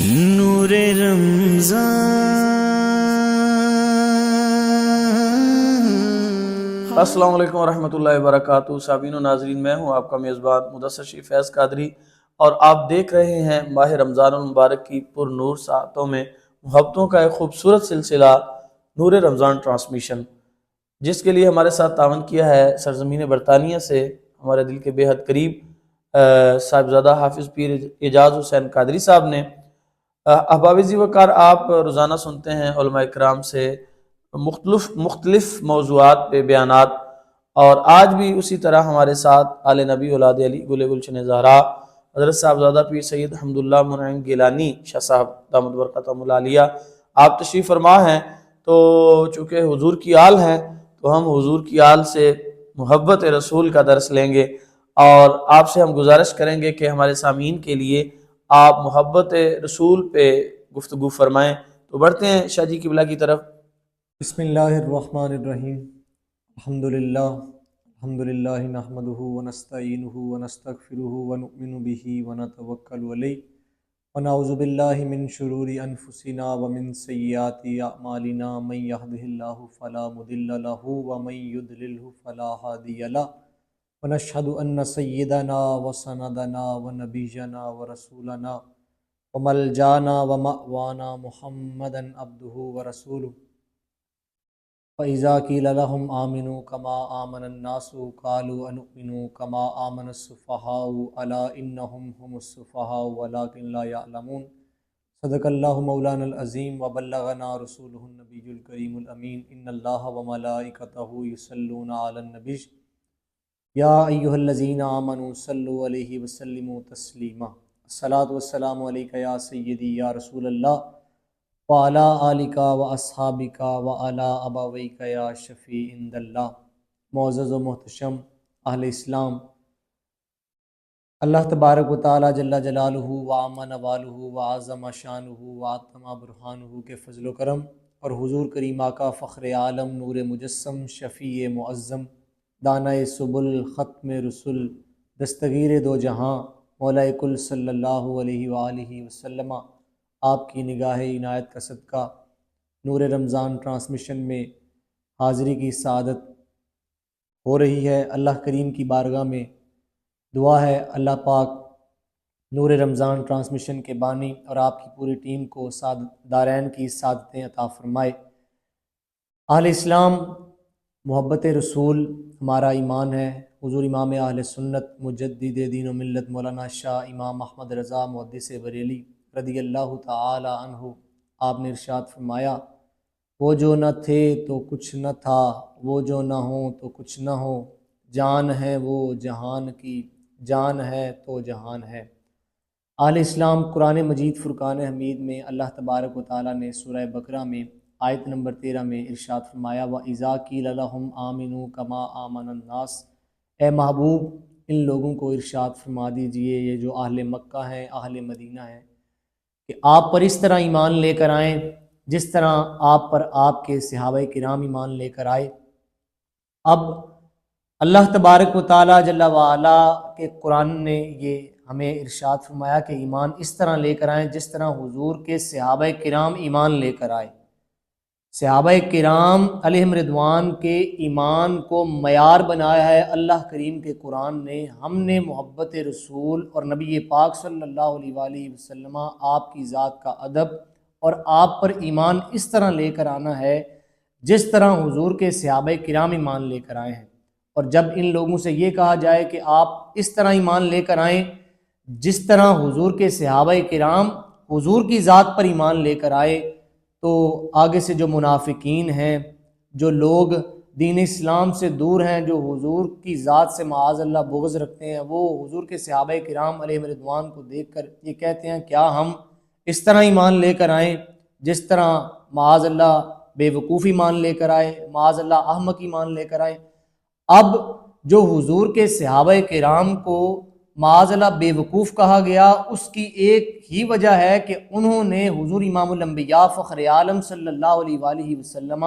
نور رمضان۔ السلام علیکم ورحمۃ اللہ وبرکاتہ۔ سامعین و ناظرین، میں ہوں آپ کا میزبان مدثر شریف فیض قادری، اور آپ دیکھ رہے ہیں ماہ رمضان المبارک کی پر نور ساعتوں میں محبتوں کا ایک خوبصورت سلسلہ نور رمضان ٹرانسمیشن، جس کے لیے ہمارے ساتھ تعاون کیا ہے سرزمین برطانیہ سے ہمارے دل کے بے حد قریب صاحبزادہ حافظ پیر اعجاز حسین قادری صاحب نے۔ احباب ذی وقار، آپ روزانہ سنتے ہیں علماء کرام سے مختلف موضوعات پہ بیانات، اور آج بھی اسی طرح ہمارے ساتھ آل نبی اولاد علی گل گلشن زہرا حضرت صاحبزادہ پیر سید حمداللہ منعم گیلانی شاہ صاحب دامت برکاتہم العالیہ آپ تشریف فرما ہیں۔ تو چونکہ حضور کی آل ہیں تو ہم حضور کی آل سے محبت رسول کا درس لیں گے، اور آپ سے ہم گزارش کریں گے کہ ہمارے سامعین کے لیے آپ محبت رسول پہ گفتگو فرمائیں۔ تو بڑھتے ہیں شاہ جی قبلہ کی طرف۔ بسم اللہ الرحمن الرحیم۔ الحمدللہ نحمدہ ونستعینہ ونستغفرہ ونؤمن بہ ونتوکل علیہ ونعوذ باللہ من شرور انفسنا ومن سیئات اعمالنا، من یہدہ اللہ فلا مضل لہ ومن یضللہ فلا ہادی لہ، ونشہد ان سیدنا وسندنا ونبینا ورسولنا وملجانا ومأوانا محمدا عبدہ ورسولہ۔ فَإِذَا قِيلَ لَهُمْ آمِنُوا كَمَا آمَنَ النَّاسُ قَالُوا أَنُؤْمِنُ كَمَا آمَنَ السُّفَهَاءُ أَلَا إِنَّهُمْ هُمُ السُّفَهَاءُ وَلَكِنْ لَا يَعْلَمُونَ۔ صدق اللہ مولانا العظیم وبلغنا رسولہ النبی الکریم الامین۔ ان اللہ وملائکتہ یصلون علی النبی یا ایہا الذین آمنوا صلوا علیہ وسلموا تسلیما۔ الصلاۃ والسلام علیک یا سیدی یا رسول اللہ وعلی آلک و اصحابک وعلی ابویک یا شفیع عند اللہ۔ معزز و محتشم اہل اسلام، اللہ تبارک و تعالی جل جلالہ وعم نوالہ وعظم شانہ وعتم برہانہ کے فضل و کرم، اور حضور کریم آقا فخر عالم نور مجسم شفیع معظم دانہ سبل ختم رسل دستگیر دو جہاں مولا کل صلی اللہ علیہ وآلہ وسلم، آپ کی نگاہ عنایت کا صدقہ نور رمضان ٹرانسمیشن میں حاضری کی سعادت ہو رہی ہے۔ اللہ کریم کی بارگاہ میں دعا ہے اللہ پاک نور رمضان ٹرانسمیشن کے بانی اور آپ کی پوری ٹیم کو دارین کی سعادتیں عطا فرمائے۔ اہل اسلام، محبت رسول ہمارا ایمان ہے۔ حضور امام اہل سنت مجدد دین و ملت مولانا شاہ امام احمد رضا محدث بریلی رضی اللہ تعالی عنہ، آپ نے ارشاد فرمایا، وہ جو نہ تھے تو کچھ نہ تھا، وہ جو نہ ہوں تو کچھ نہ ہو، جان ہے وہ جہان کی، جان ہے تو جہان ہے۔ اہل اسلام، قرآن مجید فرقان حمید میں اللہ تبارک و تعالیٰ نے سورہ بقرہ میں آیت نمبر 13 میں ارشاد فرمایا، وَإِذَا قِيلَ لَهُمْ آمِنُوا كَمَا آمَنَ النَّاسُ۔ اے محبوب، ان لوگوں کو ارشاد فرما دیجئے، یہ جو اہل مکہ ہیں، اہل مدینہ ہیں، کہ آپ پر اس طرح ایمان لے کر آئیں جس طرح آپ پر آپ کے صحابہ کرام ایمان لے کر آئے۔ اب اللہ تبارک و تعالیٰ جل وعلا کے قرآن نے یہ ہمیں ارشاد فرمایا کہ ایمان اس طرح لے کر آئیں جس طرح حضور کے صحابہ کرام ایمان لے کر آئے۔ صحابہ کرام علیہم رضوان کے ایمان کو معیار بنایا ہے اللہ کریم کے قرآن نے۔ ہم نے محبت رسول اور نبی پاک صلی اللہ علیہ وآلہ وسلم آپ کی ذات کا ادب اور آپ پر ایمان اس طرح لے کر آنا ہے جس طرح حضور کے صحابہ کرام ایمان لے کر آئے ہیں۔ اور جب ان لوگوں سے یہ کہا جائے کہ آپ اس طرح ایمان لے کر آئیں جس طرح حضور کے صحابہ کرام حضور کی ذات پر ایمان لے کر آئے، تو آگے سے جو منافقین ہیں، جو لوگ دین اسلام سے دور ہیں، جو حضور کی ذات سے معاذ اللہ بغض رکھتے ہیں، وہ حضور کے صحابہ کرام علیہ رضوان کو دیکھ کر یہ کہتے ہیں، کیا ہم اس طرح ایمان لے کر آئیں جس طرح معاذ اللہ بے وقوف ایمان لے کر آئے، معاذ اللہ احمق ایمان لے کر آئے۔ اب جو حضور کے صحابہ کرام کو معاذ اللہ بے وقوف کہا گیا، اس کی ایک ہی وجہ ہے کہ انہوں نے حضور امام الانبیاء فخر عالم صلی اللہ علیہ وآلہ وسلم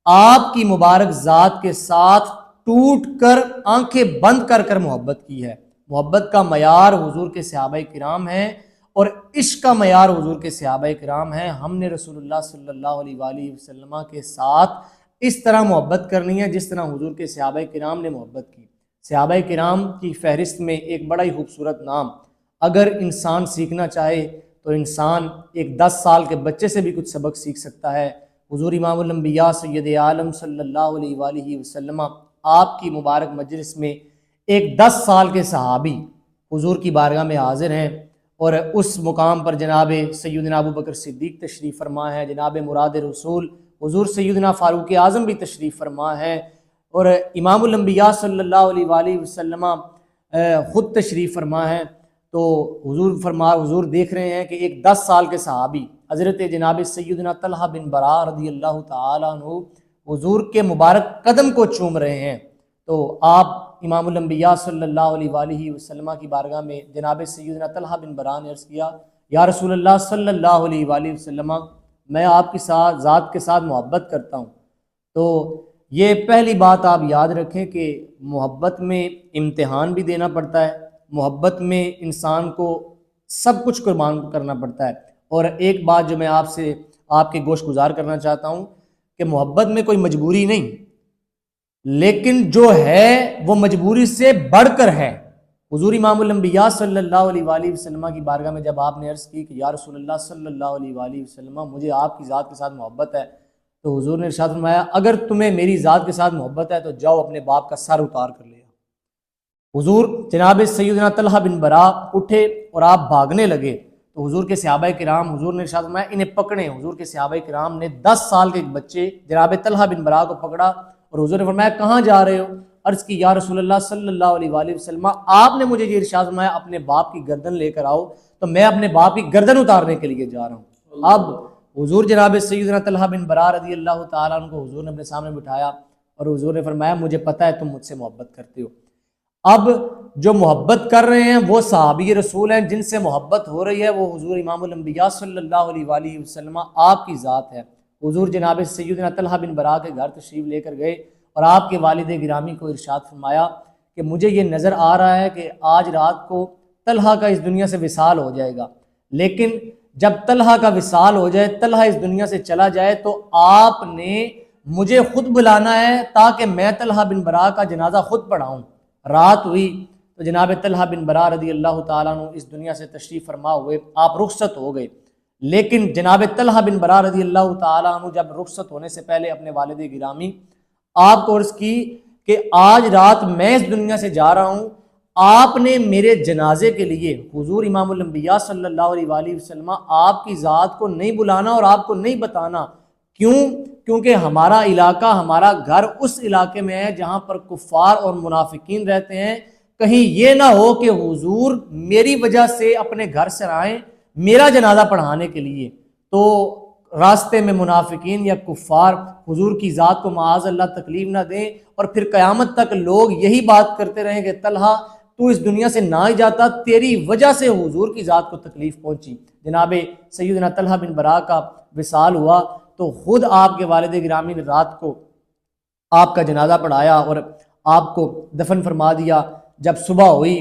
آپ کی مبارک ذات کے ساتھ ٹوٹ کر آنکھیں بند کر کر محبت کی ہے۔ محبت کا معیار حضور کے صحابہ کرام ہیں، اور عشق کا معیار حضور کے صحابہ کرام ہیں۔ ہم نے رسول اللہ صلی اللہ علیہ وآلہ وسلم کے ساتھ اس طرح محبت کرنی ہے جس طرح حضور کے صحابہ کرام نے محبت کی۔ صحابہ کرام کی فہرست میں ایک بڑا ہی خوبصورت نام، اگر انسان سیکھنا چاہے تو انسان ایک 10 سال کے بچے سے بھی کچھ سبق سیکھ سکتا ہے۔ حضور امام الانبیاء سید عالم صلی اللہ علیہ وآلہ وسلم آپ کی مبارک مجلس میں ایک 10 سال کے صحابی حضور کی بارگاہ میں حاضر ہیں، اور اس مقام پر جناب سیدنا ابو بکر صدیق تشریف فرما ہے، جناب مراد رسول حضور سیدنا فاروق اعظم بھی تشریف فرما ہے، اور امام الانبیاء صلی اللہ علیہ وآلہ وسلم خود تشریف فرما ہے۔ تو حضور دیکھ رہے ہیں کہ ایک 10 سال کے صحابی حضرت جناب سیدنا طلحہ بن برا رضی اللہ تعالیٰ عنہ حضور کے مبارک قدم کو چوم رہے ہیں۔ تو آپ امام الانبیاء صلی اللہ علیہ وآلہ وسلم کی بارگاہ میں جناب سیدنا طلحہ بن برا نے عرض کیا، یا رسول اللہ صلی اللہ علیہ وآلہ وسلم، میں آپ کی ذات کے ساتھ محبت کرتا ہوں۔ تو یہ پہلی بات آپ یاد رکھیں کہ محبت میں امتحان بھی دینا پڑتا ہے، محبت میں انسان کو سب کچھ قربان کرنا پڑتا ہے۔ اور ایک بات جو میں آپ کے گوش گزار کرنا چاہتا ہوں کہ محبت میں کوئی مجبوری نہیں، لیکن جو ہے وہ مجبوری سے بڑھ کر ہے۔ حضور امام الانبیاء صلی اللہ علیہ وآلہ وسلم کی بارگاہ میں جب آپ نے عرض کی کہ یا رسول اللہ صلی اللہ علیہ وآلہ وسلم، مجھے آپ کی ذات کے ساتھ محبت ہے، تو حضور نے ارشاد فرمایا، اگر تمہیں میری ذات کے ساتھ محبت ہے تو جاؤ اپنے باپ کا سر اتار کر لے آؤ۔ حضور جناب سیدنا طلحہ بن برا اٹھے اور آپ بھاگنے لگے، تو حضور کے صحابہ کرام، حضور نے ارشاد فرمایا انہیں پکڑیں۔ حضور کے صحابہ کرام نے 10 سال کے ایک بچے جناب طلحہ بن برا کو پکڑا، اور حضور نے فرمایا کہاں جا رہے ہو؟ عرض کی یا رسول اللہ صلی اللہ علیہ وآلہ وسلم، آپ نے مجھے یہ ارشاد فرمایا اپنے باپ کی گردن لے کر آؤ، تو میں اپنے باپ کی گردن اتارنے کے لیے جا رہا ہوں۔ اب حضور جناب سیدنا طلحہ بن برا رضی اللہ تعالیٰ عنہ کو حضور نے اپنے سامنے بٹھایا، اور حضور نے فرمایا مجھے پتہ ہے تم مجھ سے محبت کرتے ہو۔ اب جو محبت کر رہے ہیں وہ صحابی رسول ہیں، جن سے محبت ہو رہی ہے وہ حضور امام الانبیاء صلی اللہ علیہ وآلہ وسلم آپ کی ذات ہے۔ حضور جناب سیدنا طلحہ بن برا کے گھر تشریف لے کر گئے، اور آپ کے والد گرامی کو ارشاد فرمایا کہ مجھے یہ نظر آ رہا ہے کہ آج رات کو طلحہ کا اس دنیا سے وصال ہو جائے گا، لیکن جب طلحہ کا وصال ہو جائے، طلحہ اس دنیا سے چلا جائے، تو آپ نے مجھے خود بلانا ہے تاکہ میں طلحہ بن برا کا جنازہ خود پڑھاؤں۔ رات ہوئی تو جناب طلحہ بن برا رضی اللہ تعالیٰ عنہ اس دنیا سے تشریف فرما ہوئے، آپ رخصت ہو گئے، لیکن جناب طلحہ بن برا رضی اللہ تعالیٰ عنہ جب رخصت ہونے سے پہلے اپنے والد گرامی آپ کو عرض کی کہ آج رات میں اس دنیا سے جا رہا ہوں، آپ نے میرے جنازے کے لیے حضور امام الانبیاء صلی اللہ علیہ وآلہ وسلم آپ کی ذات کو نہیں بلانا اور آپ کو نہیں بتانا۔ کیونکہ ہمارا علاقہ، ہمارا گھر اس علاقے میں ہے جہاں پر کفار اور منافقین رہتے ہیں، کہیں یہ نہ ہو کہ حضور میری وجہ سے اپنے گھر سے آئیں میرا جنازہ پڑھانے کے لیے، تو راستے میں منافقین یا کفار حضور کی ذات کو معاذ اللہ تکلیف نہ دیں، اور پھر قیامت تک لوگ یہی بات کرتے رہیں کہ طلحہ تو اس دنیا سے نہ ہی جاتا، تیری وجہ سے حضور کی ذات کو تکلیف پہنچی۔ جناب سیدنا طلحہ بن برا کا وصال ہوا تو خود آپ کے والد گرامی نے رات کو آپ کا جنازہ پڑھایا اور آپ کو دفن فرما دیا۔ جب صبح ہوئی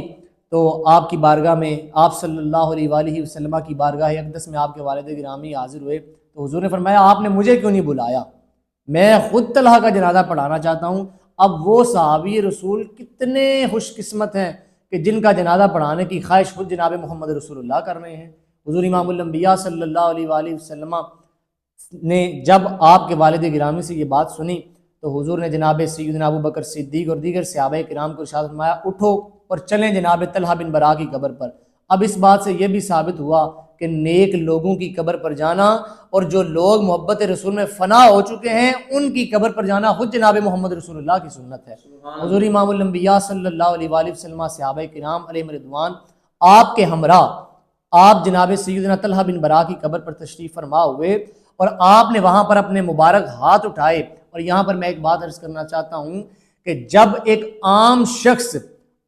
تو آپ کی بارگاہ میں، آپ صلی اللہ علیہ وآلہ وسلم کی بارگاہ اقدس میں آپ کے والد گرامی حاضر ہوئے، تو حضور نے فرمایا آپ نے مجھے کیوں نہیں بلایا، میں خود طلحہ کا جنازہ پڑھانا چاہتا ہوں۔ اب وہ صحابی رسول کتنے خوش قسمت ہیں کہ جن کا جنازہ پڑھانے کی خواہش خود جناب محمد رسول اللہ کر رہے ہیں۔ حضور امام الانبیاء صلی اللہ علیہ وآلہ وسلم نے جب آپ کے والد گرامی سے یہ بات سنی تو حضور نے جناب سیدنا ابو بکر صدیق اور دیگر صحابہ کرام کو ارشاد فرمایا اٹھو اور چلیں جناب طلحہ بن برا کی قبر پر۔ اب اس بات سے یہ بھی ثابت ہوا کہ نیک لوگوں کی قبر پر جانا اور جو لوگ محبت رسول میں فنا ہو چکے ہیں ان کی قبر پر جانا خود جناب محمد رسول اللہ کی سنت ہے۔ حضور امام الانبیاء صلی اللہ علیہ وآلہ وسلم صحابہ کرام علیہم رضوان آپ کے ہمراہ آپ جناب سیدنا طلحہ بن برا کی قبر پر تشریف فرما ہوئے، اور آپ نے وہاں پر اپنے مبارک ہاتھ اٹھائے۔ اور یہاں پر میں ایک بات عرض کرنا چاہتا ہوں کہ جب ایک عام شخص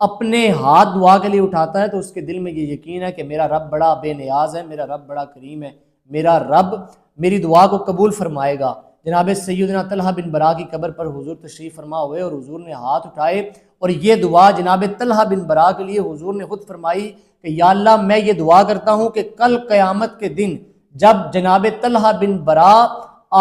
اپنے ہاتھ دعا کے لیے اٹھاتا ہے تو اس کے دل میں یہ یقین ہے کہ میرا رب بڑا بے نیاز ہے، میرا رب بڑا کریم ہے، میرا رب میری دعا کو قبول فرمائے گا۔ جناب سیدنا طلحہ بن برا کی قبر پر حضور تشریف فرما ہوئے اور حضور نے ہاتھ اٹھائے اور یہ دعا جناب طلحہ بن برا کے لیے حضور نے خود فرمائی کہ یا اللہ میں یہ دعا کرتا ہوں کہ کل قیامت کے دن جب جناب طلحہ بن برا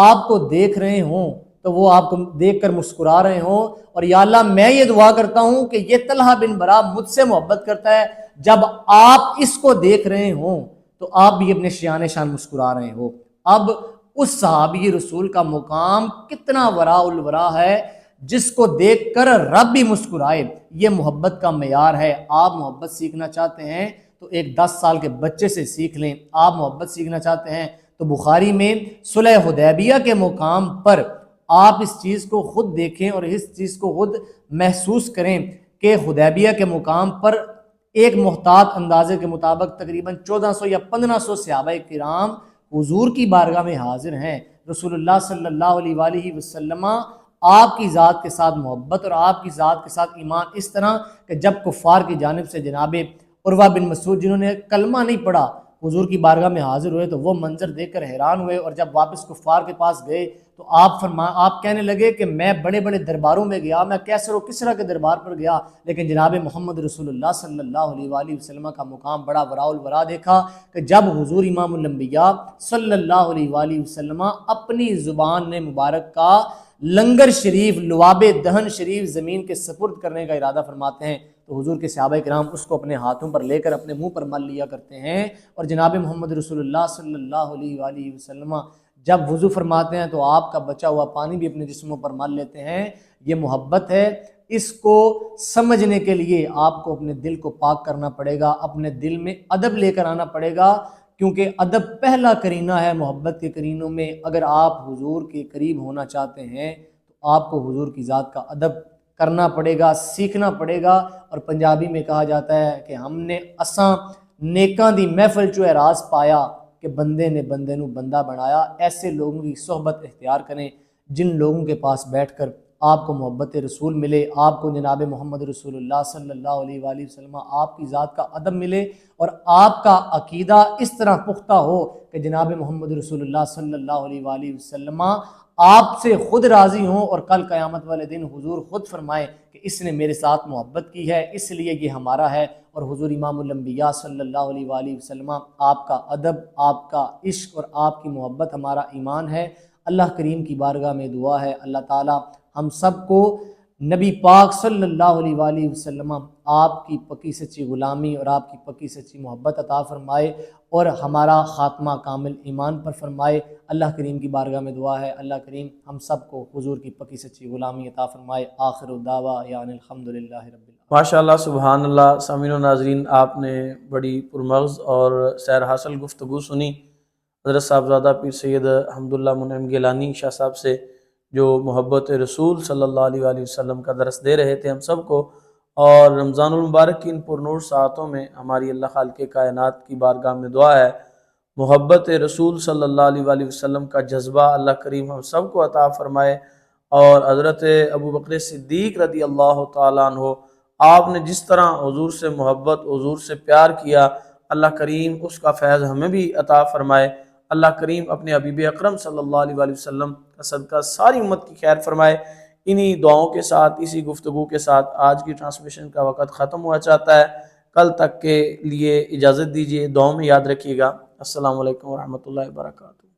آپ کو دیکھ رہے ہوں تو وہ آپ کو دیکھ کر مسکرا رہے ہوں، اور یا اللہ میں یہ دعا کرتا ہوں کہ یہ طلحہ بن برا مجھ سے محبت کرتا ہے، جب آپ اس کو دیکھ رہے ہوں تو آپ بھی اپنے شان مسکرا رہے ہو۔ اب اس صحابی رسول کا مقام کتنا وراء الورا ہے، جس کو دیکھ کر رب بھی مسکرائے، یہ محبت کا معیار ہے۔ آپ محبت سیکھنا چاہتے ہیں تو ایک 10 سال کے بچے سے سیکھ لیں، آپ محبت سیکھنا چاہتے ہیں تو بخاری میں صلح حدیبیہ کے مقام پر آپ اس چیز کو خود دیکھیں اور اس چیز کو خود محسوس کریں کہ حدیبیہ کے مقام پر ایک محتاط اندازے کے مطابق تقریباً 1400 یا 1500 صحابہ کرام حضور کی بارگاہ میں حاضر ہیں۔ رسول اللہ صلی اللہ علیہ وآلہ وسلم آپ کی ذات کے ساتھ محبت اور آپ کی ذات کے ساتھ ایمان اس طرح کہ جب کفار کی جانب سے جناب عروہ بن مسعود جنہوں نے کلمہ نہیں پڑھا حضور کی بارگاہ میں حاضر ہوئے تو وہ منظر دیکھ کر حیران ہوئے، اور جب واپس کفار کے پاس گئے تو آپ کہنے لگے کہ میں بڑے بڑے درباروں میں گیا، میں کیسر و کسریٰ کے دربار پر گیا، لیکن جناب محمد رسول اللہ صلی اللہ علیہ وآلہ وسلم کا مقام بڑا وراء الورا دیکھا کہ جب حضور امام الانبیاء صلی اللہ علیہ وآلہ وسلم اپنی زبان نے مبارک کا لنگر شریف لعاب دہن شریف زمین کے سپرد کرنے کا ارادہ فرماتے ہیں تو حضور کے صحابہ کرام اس کو اپنے ہاتھوں پر لے کر اپنے منہ پر مل لیا کرتے ہیں، اور جناب محمد رسول اللہ صلی اللہ علیہ وآلہ وسلم جب وضو فرماتے ہیں تو آپ کا بچا ہوا پانی بھی اپنے جسموں پر مل لیتے ہیں۔ یہ محبت ہے، اس کو سمجھنے کے لیے آپ کو اپنے دل کو پاک کرنا پڑے گا، اپنے دل میں ادب لے کر آنا پڑے گا، کیونکہ ادب پہلا کرینہ ہے محبت کے کرینوں میں۔ اگر آپ حضور کے قریب ہونا چاہتے ہیں تو آپ کو حضور کی ذات کا ادب کرنا پڑے گا، سیکھنا پڑے گا، اور پنجابی میں کہا جاتا ہے کہ ہم نے اساں نیکاں دی محفل چو راز پایا کہ بندے نے بندے نو بندہ بنایا۔ ایسے لوگوں کی صحبت اختیار کریں جن لوگوں کے پاس بیٹھ کر آپ کو محبت رسول ملے، آپ کو جناب محمد رسول اللہ صلی اللہ علیہ وآلہ وسلم آپ کی ذات کا ادب ملے، اور آپ کا عقیدہ اس طرح پختہ ہو کہ جناب محمد رسول اللہ صلی اللہ علیہ وآلہ وسلم آپ سے خود راضی ہوں، اور کل قیامت والے دن حضور خود فرمائے کہ اس نے میرے ساتھ محبت کی ہے اس لیے یہ ہمارا ہے۔ اور حضور امام الانبیاء صلی اللہ علیہ وآلہ وسلم آپ کا ادب، آپ کا عشق اور آپ کی محبت ہمارا ایمان ہے۔ اللہ کریم کی بارگاہ میں دعا ہے اللہ تعالی ہم سب کو نبی پاک صلی اللہ علیہ وآلہ وسلم آپ کی پکی سچی غلامی اور آپ کی پکی سچی محبت عطا فرمائے، اور ہمارا خاتمہ کامل ایمان پر فرمائے۔ اللہ کریم کی بارگاہ میں دعا ہے اللہ کریم ہم سب کو حضور کی پکی سچی غلامی عطا فرمائے۔ آخر الدعویٰ یعنی الحمدللہ رب العالمین۔ ماشاءاللہ سبحان اللہ۔ سامعین و ناظرین، آپ نے بڑی پرمغز اور سیر حاصل گفتگو سنی حضرت صاحبزادہ پیر سید حمداللہ منعم گیلانی شاہ صاحب سے، جو محبت رسول صلی اللہ علیہ وآلہ وسلم کا درس دے رہے تھے ہم سب کو، اور رمضان المبارک کی ان پرنور ساعتوں میں ہماری اللہ خالق کائنات کی بارگاہ میں دعا ہے محبت رسول صلی اللہ علیہ وآلہ وسلم کا جذبہ اللہ کریم ہم سب کو عطا فرمائے، اور حضرت ابو بکر صدیق رضی اللہ تعالیٰ عنہ آپ نے جس طرح حضور سے محبت حضور سے پیار کیا اللہ کریم اس کا فیض ہمیں بھی عطا فرمائے۔ اللہ کریم اپنے حبیب اکرم صلی اللہ علیہ وآلہ وسلم کا صدقہ ساری امت کی خیر فرمائے۔ انہی دعاؤں کے ساتھ، اسی گفتگو کے ساتھ آج کی ٹرانسمیشن کا وقت ختم ہوا چاہتا ہے۔ کل تک کے لیے اجازت دیجیے، دعاؤں میں یاد رکھیے گا۔ السلام علیکم ورحمۃ اللہ وبرکاتہ۔